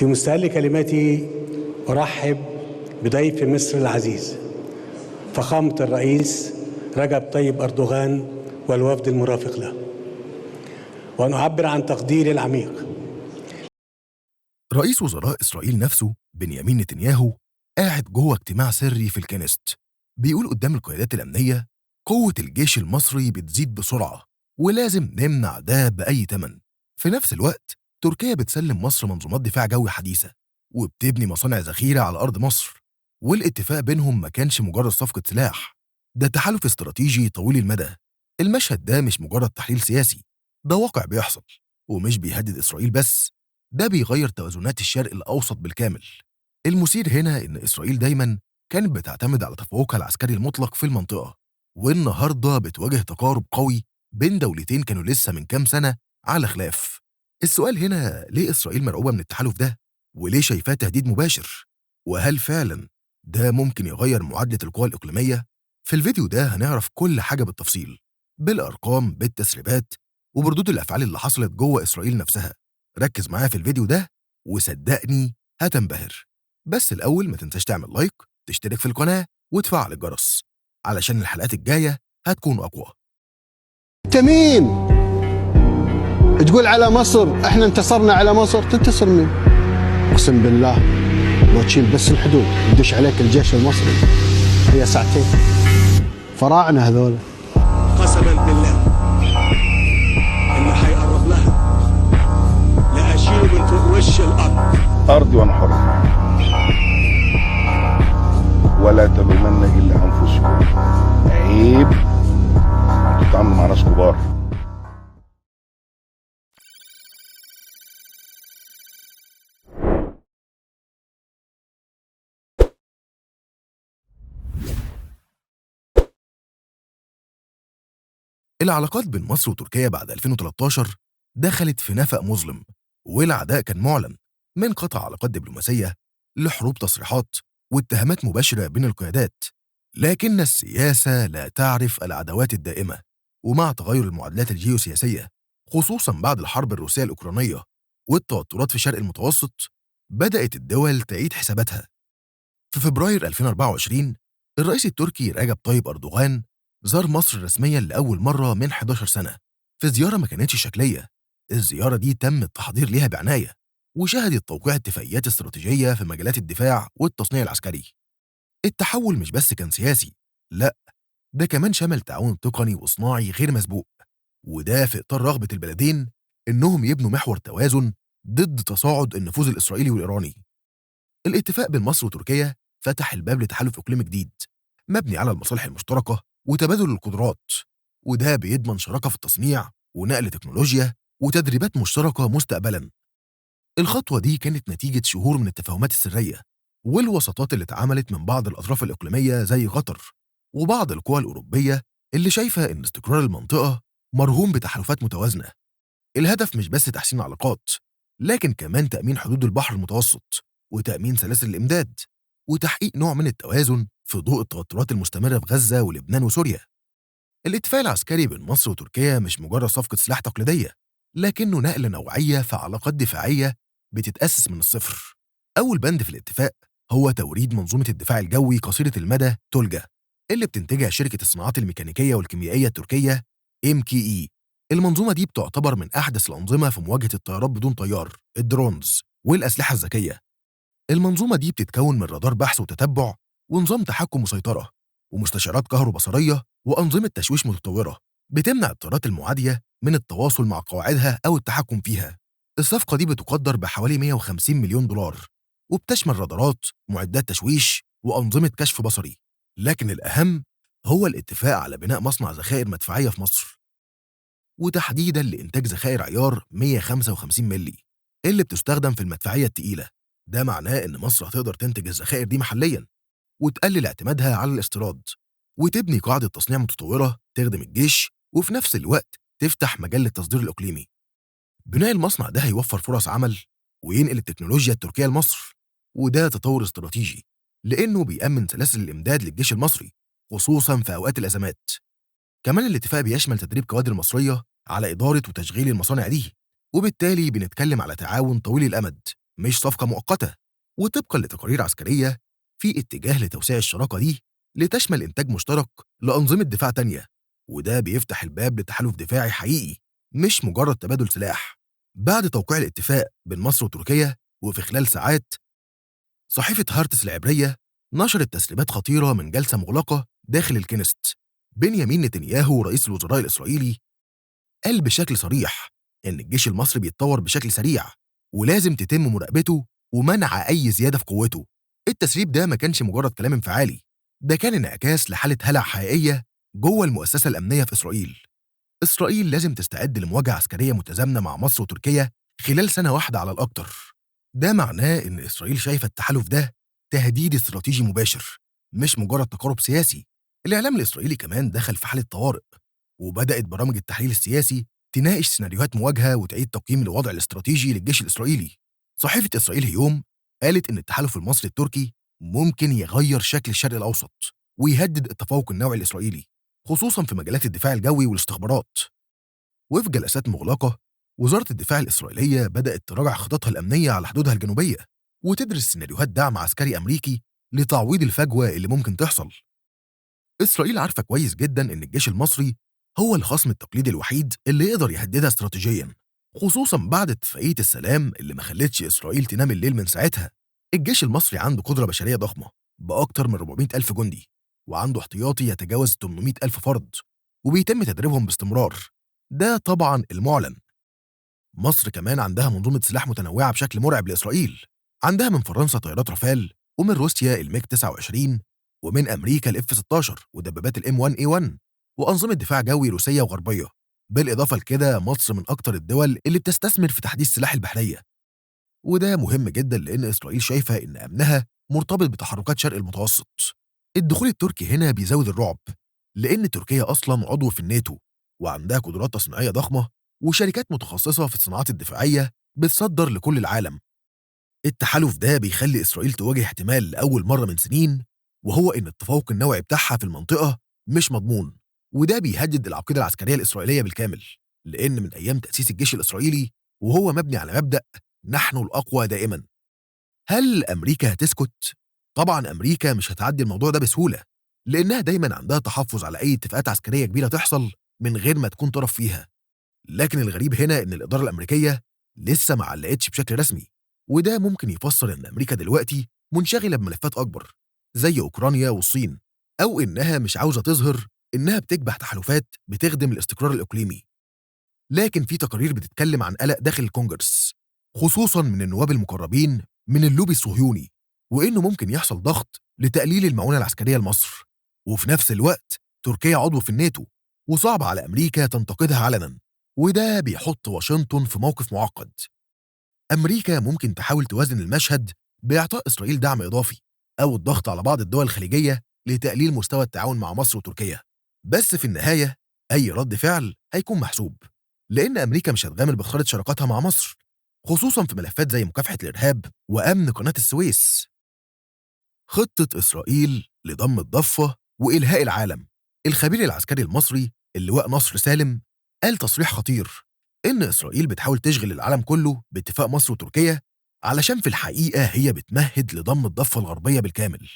في مستهل كلماتي أرحب بضيف مصر العزيز فخامة الرئيس رجب طيب أردوغان والوفد المرافق له، وأن أعبر عن تقديري العميق. رئيس وزراء إسرائيل نفسه بنيامين نتنياهو قاعد جوه اجتماع سري في الكنيست بيقول قدام القيادات الأمنية قوة الجيش المصري بتزيد بسرعة ولازم نمنع ده بأي تمن. في نفس الوقت تركيا بتسلم مصر منظومات دفاع جوي حديثة وبتبني مصانع ذخيرة على أرض مصر، والاتفاق بينهم ما كانش مجرد صفقة سلاح، ده تحالف استراتيجي طويل المدى. المشهد ده مش مجرد تحليل سياسي، ده واقع بيحصل ومش بيهدد إسرائيل بس، ده بيغير توازنات الشرق الأوسط بالكامل. المثير هنا إن إسرائيل دايماً كانت بتعتمد على تفوقها العسكري المطلق في المنطقة، والنهاردة بتواجه تقارب قوي بين دولتين كانوا لسه من كام سنة على خلاف. السؤال هنا ليه إسرائيل مرعوبة من التحالف ده؟ وليه شايفاه تهديد مباشر؟ وهل فعلاً ده ممكن يغير معادلة القوى الإقليمية؟ في الفيديو ده هنعرف كل حاجة بالتفصيل، بالأرقام، بالتسريبات، وبردود الأفعال اللي حصلت جوه إسرائيل نفسها. ركز معايا في الفيديو ده وصدقني هتنبهر. بس الأول ما تنساش تعمل لايك، تشترك في القناة وتفعل الجرس علشان الحلقات الجاية هتكون أقوى. انت مين؟ تقول على مصر احنا انتصرنا على مصر، تنتصر مين؟ اقسم بالله لو تشيل بس الحدود يدش عليك الجيش المصري هي ساعتين. فراعنة هذول. قسما بالله إنه حيقرب لها لأشيله من فوق وش الأرض. أرضي وأنا حر، ولا تلومن إلا أنفسكم، عيب أنتوا بتتعاملوا مع ناس كبار. العلاقات بين مصر وتركيا بعد 2013 دخلت في نفق مظلم، والعداء كان معلن، من قطع علاقات دبلوماسية لحروب تصريحات واتهامات مباشرة بين القيادات. لكن السياسة لا تعرف العداوات الدائمة، ومع تغير المعادلات الجيوسياسية خصوصاً بعد الحرب الروسية الأوكرانية والتوترات في شرق المتوسط، بدأت الدول تعيد حساباتها. في فبراير 2024 الرئيس التركي رجب طيب أردوغان زار مصر رسمياً لأول مرة من 11 سنة في زيارة ما كانتش شكلية. الزيارة دي تم التحضير ليها بعناية وشهدت توقيع اتفاقيات استراتيجية في مجالات الدفاع والتصنيع العسكري. التحول مش بس كان سياسي، لا، ده كمان شمل تعاون تقني وصناعي غير مسبوق، وده في إطار رغبة البلدين إنهم يبنوا محور توازن ضد تصاعد النفوذ الإسرائيلي والإيراني. الاتفاق بين مصر وتركيا فتح الباب لتحالف إقليمي جديد مبني على المصالح المشتركة وتبادل القدرات، وده بيضمن شراكة في التصنيع ونقل تكنولوجيا وتدريبات مشتركة مستقبلاً. الخطوة دي كانت نتيجة شهور من التفاهمات السرية والوساطات اللي اتعملت من بعض الأطراف الإقليمية زي قطر وبعض القوى الأوروبية اللي شايفة إن استقرار المنطقة مرهون بتحالفات متوازنة. الهدف مش بس تحسين علاقات، لكن كمان تأمين حدود البحر المتوسط وتأمين سلاسل الإمداد وتحقيق نوع من التوازن في ضوء التوترات المستمرة في غزة ولبنان وسوريا. الاتفاق العسكري بين مصر وتركيا مش مجرد صفقة سلاح تقليدية، لكنه نقلة نوعية في علاقات دفاعية بتتأسس من الصفر. أول بند في الاتفاق هو توريد منظومة الدفاع الجوي قصيرة المدى تولجا اللي بتنتجها شركة الصناعات الميكانيكية والكيميائية التركية MKE. المنظومة دي بتعتبر من أحدث الأنظمة في مواجهة الطيارات بدون طيار، الدرونز، والأسلحة الذكية. المنظومة دي بتتكون من رادار بحث وتتبع ونظام تحكم وسيطرة ومستشعرات كهروبصرية وأنظمة تشويش متطورة بتمنع الطيارات المعادية من التواصل مع قواعدها أو التحكم فيها. الصفقة دي بتقدر بحوالي 150 مليون دولار وبتشمل رادارات، معدات تشويش، وأنظمة كشف بصري. لكن الأهم هو الاتفاق على بناء مصنع ذخائر مدفعية في مصر، وتحديداً لإنتاج ذخائر عيار 155 ملي اللي بتستخدم في المدفعية التقيلة. ده معناه إن مصر هتقدر تنتج الذخائر دي محلياً وتقلل اعتمادها على الاستيراد وتبني قاعدة تصنيع متطورة تخدم الجيش وفي نفس الوقت تفتح مجال للتصدير الإقليمي. بناء المصنع ده هيوفر فرص عمل وينقل التكنولوجيا التركية لمصر، وده تطور استراتيجي لأنه بيأمن سلاسل الإمداد للجيش المصري خصوصاً في أوقات الأزمات. كمان الاتفاق بيشمل تدريب كوادر مصرية على إدارة وتشغيل المصانع دي، وبالتالي بنتكلم على تعاون طويل الأمد مش صفقة مؤقتة. وطبقا لتقارير عسكرية، في اتجاه لتوسيع الشراكة دي لتشمل إنتاج مشترك لأنظمة دفاع تانية، وده بيفتح الباب لتحالف دفاعي حقيقي مش مجرد تبادل سلاح. بعد توقيع الاتفاق بين مصر وتركيا، وفي خلال ساعات، صحيفة هارتس العبرية نشرت تسريبات خطيرة من جلسة مغلقة داخل الكنيست. بنيامين نتنياهو رئيس الوزراء الإسرائيلي قال بشكل صريح إن الجيش المصري بيتطور بشكل سريع، ولازم تتم مراقبته ومنع أي زيادة في قوته. التسريب ده ما كانش مجرد كلام انفعالي، ده كان انعكاس لحالة هلع حقيقية جوه المؤسسة الأمنية في إسرائيل. إسرائيل لازم تستعد لمواجهة عسكرية متزامنة مع مصر وتركيا خلال سنة واحدة على الأكتر. ده معناه إن إسرائيل شايفة التحالف ده تهديد استراتيجي مباشر، مش مجرد تقارب سياسي. الإعلام الإسرائيلي كمان دخل في حالة طوارئ، وبدأت برامج التحليل السياسي تناقش سيناريوهات مواجهة وتعيد تقييم الوضع الاستراتيجي للجيش الإسرائيلي. صحيفة إسرائيل هيوم قالت إن التحالف المصري التركي ممكن يغير شكل الشرق الأوسط ويهدد التفوق النوعي الإسرائيلي، خصوصا في مجالات الدفاع الجوي والاستخبارات. وفي جلسات مغلقة، وزارة الدفاع الإسرائيلية بدأت تراجع خططها الأمنية على حدودها الجنوبية، وتدرس سيناريوهات دعم عسكري أمريكي لتعويض الفجوة اللي ممكن تحصل. إسرائيل عارفة كويس جدا إن الجيش المصري هو الخصم التقليدي الوحيد اللي يقدر يهددها استراتيجيا، خصوصا بعد اتفاقية السلام اللي ما خلتش إسرائيل تنام الليل من ساعتها. الجيش المصري عنده قدرة بشرية ضخمة بأكتر من 400 ألف جندي، وعنده احتياطي يتجاوز 800 ألف فرد، وبيتم تدريبهم باستمرار. ده طبعا المعلن. مصر كمان عندها منظومة سلاح متنوعة بشكل مرعب لإسرائيل. عندها من فرنسا طيارات رافال، ومن روسيا الميج 29، ومن أمريكا الإف 16 ودبابات الإم 1 اي 1، وأنظمة دفاع جوي روسية وغربية. بالإضافة لكده، مصر من أكتر الدول اللي بتستثمر في تحديث سلاح البحرية، وده مهم جدا لأن إسرائيل شايفة إن أمنها مرتبط بتحركات شرق المتوسط. الدخول التركي هنا بيزود الرعب، لأن تركيا أصلا عضو في الناتو، وعندها قدرات تصنيعية ضخمة وشركات متخصصة في الصناعات الدفاعية بتصدر لكل العالم. التحالف ده بيخلي إسرائيل تواجه احتمال لأول مرة من سنين، وهو إن التفوق النوعي بتاعها في المنطقة مش مضمون. وده بيهدد العقيدة العسكرية الإسرائيلية بالكامل، لأن من أيام تأسيس الجيش الإسرائيلي وهو مبني على مبدأ نحن الأقوى دائما. هل أمريكا هتسكت؟ طبعا أمريكا مش هتعدي الموضوع ده بسهولة، لأنها دايما عندها تحفظ على أي اتفاقات عسكرية كبيرة تحصل من غير ما تكون طرف فيها. لكن الغريب هنا إن الإدارة الأمريكية لسه ما علقتش بشكل رسمي، وده ممكن يفسر إن أمريكا دلوقتي منشغلة بملفات أكبر زي أوكرانيا والصين، أو إنها مش عاوزة تظهر إنها بتكبح تحالفات بتخدم الاستقرار الإقليمي. لكن في تقارير بتتكلم عن قلق داخل الكونجرس، خصوصا من النواب المقربين من اللوبي الصهيوني، وإنه ممكن يحصل ضغط لتقليل المعونة العسكرية لمصر. وفي نفس الوقت تركيا عضو في الناتو، وصعب على أمريكا تنتقدها علنا، وده بيحط واشنطن في موقف معقد. أمريكا ممكن تحاول توازن المشهد بإعطاء إسرائيل دعم إضافي، أو الضغط على بعض الدول الخليجية لتقليل مستوى التعاون مع مصر وتركيا. بس في النهاية أي رد فعل هيكون محسوب، لأن أمريكا مش هتغامر بخسارة شراكاتها مع مصر، خصوصا في ملفات زي مكافحة الإرهاب وأمن قناة السويس. خطة إسرائيل لضم الضفة وإلهاء العالم. الخبير العسكري المصري اللواء نصر سالم قال تصريح خطير إن إسرائيل بتحاول تشغل العالم كله باتفاق مصر وتركيا، علشان في الحقيقة هي بتمهد لضم الضفة الغربية بالكامل.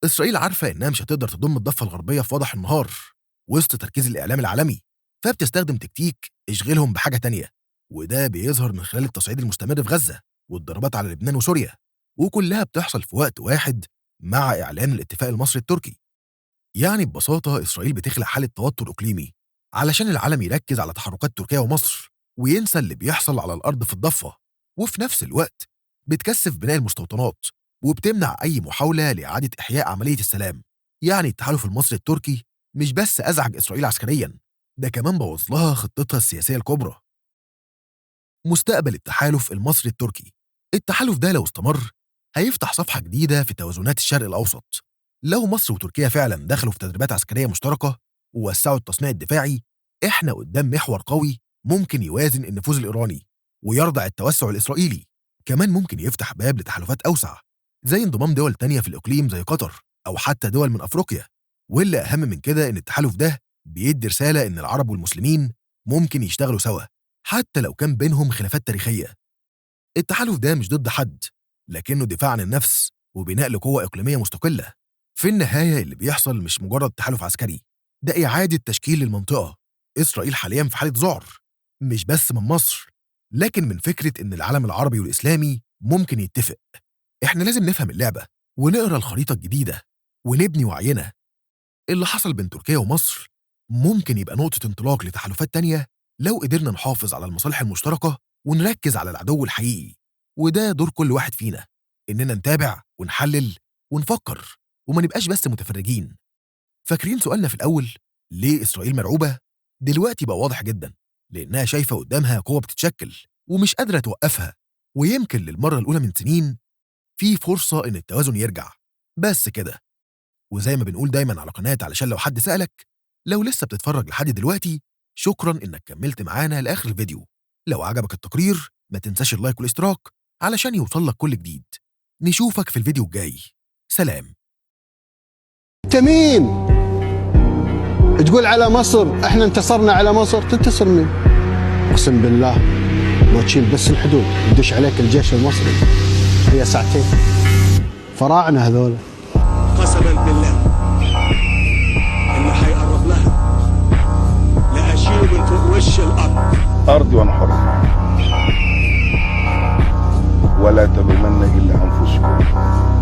إسرائيل عارفة إنها مش هتقدر تضم الضفة الغربية في وضح النهار وسط تركيز الإعلام العالمي، فبتستخدم تكتيك اشغلهم بحاجة تانية، وده بيظهر من خلال التصعيد المستمر في غزة والضربات على لبنان وسوريا، وكلها بتحصل في وقت واحد مع إعلان الاتفاق المصري التركي. يعني ببساطة إسرائيل بتخلق حالة توتر إقليمي علشان العالم يركز على تحركات تركيا ومصر وينسى اللي بيحصل على الأرض في الضفة، وفي نفس الوقت بتكثف بناء المستوطنات وبتمنع أي محاولة لإعادة إحياء عملية السلام. يعني التحالف المصري التركي مش بس أزعج إسرائيل عسكريا، ده كمان بوظ لها خطتها السياسية الكبرى. مستقبل التحالف المصري التركي. التحالف ده لو استمر هيفتح صفحة جديدة في توازنات الشرق الأوسط. لو مصر وتركيا فعلا دخلوا في تدريبات عسكرية مشتركة ووسعوا التصنيع الدفاعي، احنا قدام محور قوي ممكن يوازن النفوذ الإيراني ويرضع التوسع الإسرائيلي. كمان ممكن يفتح باب لتحالفات أوسع زي انضمام دول تانية في الإقليم زي قطر أو حتى دول من أفريقيا. واللي أهم من كده إن التحالف ده بيدي رسالة إن العرب والمسلمين ممكن يشتغلوا سوا حتى لو كان بينهم خلافات تاريخية. التحالف ده مش ضد حد، لكنه دفاع عن النفس وبناء لقوة إقليمية مستقلة. في النهاية اللي بيحصل مش مجرد تحالف عسكري، ده إعادة تشكيل للمنطقة. إسرائيل حاليا في حالة ذعر، مش بس من مصر، لكن من فكرة إن العالم العربي والإسلامي ممكن يتفق. إحنا لازم نفهم اللعبة ونقرأ الخريطة الجديدة ونبني وعينا. اللي حصل بين تركيا ومصر ممكن يبقى نقطة انطلاق لتحالفات تانية لو قدرنا نحافظ على المصالح المشتركة ونركز على العدو الحقيقي. وده دور كل واحد فينا، إننا نتابع ونحلل ونفكر وما نبقاش بس متفرجين. فاكرين سؤالنا في الأول ليه إسرائيل مرعوبة؟ دلوقتي بقى واضح جدا، لأنها شايفة قدامها قوة بتتشكل ومش قادرة توقفها. ويمكن للمرة الأولى من سنين في فرصة إن التوازن يرجع. بس كده. وزي ما بنقول دايما على قناة، علشان لو حد سألك، لو لسه بتتفرج لحد دلوقتي شكرا إنك كملت معانا لآخر الفيديو. لو عجبك التقرير ما تنساش اللايك والاشتراك علشان يوصلك كل جديد. نشوفك في الفيديو الجاي. سلام. انت مين؟ تقول على مصر احنا انتصرنا على مصر، تنتصر مين؟ اقسم بالله لو تشيل بس الحدود يدش عليك الجيش المصري هي ساعتين. فراعنة هذول. قسما بالله انه حيقرب لها لاشيله من فوق وش الارض. ارضي وانا حر، ولا تلومن الا انفسكم.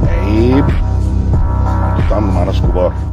عيب انتوا بتتعاملوا مع ناس كبار.